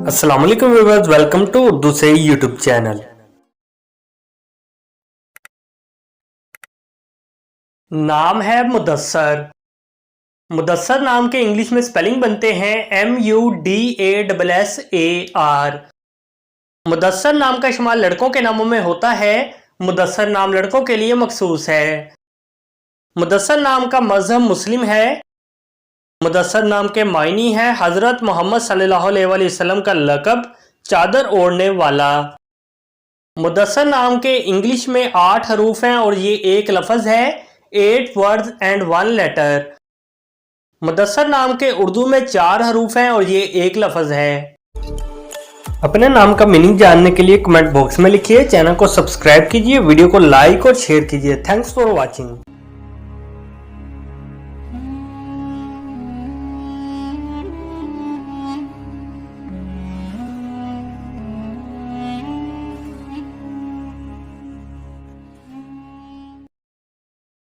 अस्सलाम वालेकुम viewers, welcome to Urdu से यूट्यूब चैनल। नाम है मुदस्सर। मुदस्सर नाम के इंग्लिश में स्पेलिंग बनते हैं MUDASSAR। मुदस्सर नाम का इस्तेमाल लड़कों के नामों में होता है। मुदस्सर नाम लड़कों के लिए मखसूस है। मुदस्सर नाम का मजहब मुस्लिम है। मुदस्सर नाम के मायनी है हज़रत मोहम्मद सल्लल्लाहु अलैहि वसल्लम का लक़ब, चादर ओढ़ने वाला। मुदस्सर नाम के इंग्लिश में 8 हरूफ हैं और ये एक लफ्ज़ है, 8 वर्ड्स एंड 1 लेटर। मुदस्सर नाम के उर्दू में 4 हरूफ हैं और ये एक लफ्ज़ है। अपने नाम का मीनिंग जानने के लिए कमेंट बॉक्स में लिखिए, चैनल को सब्सक्राइब कीजिए, वीडियो को लाइक और शेयर कीजिए। Thanks for watching.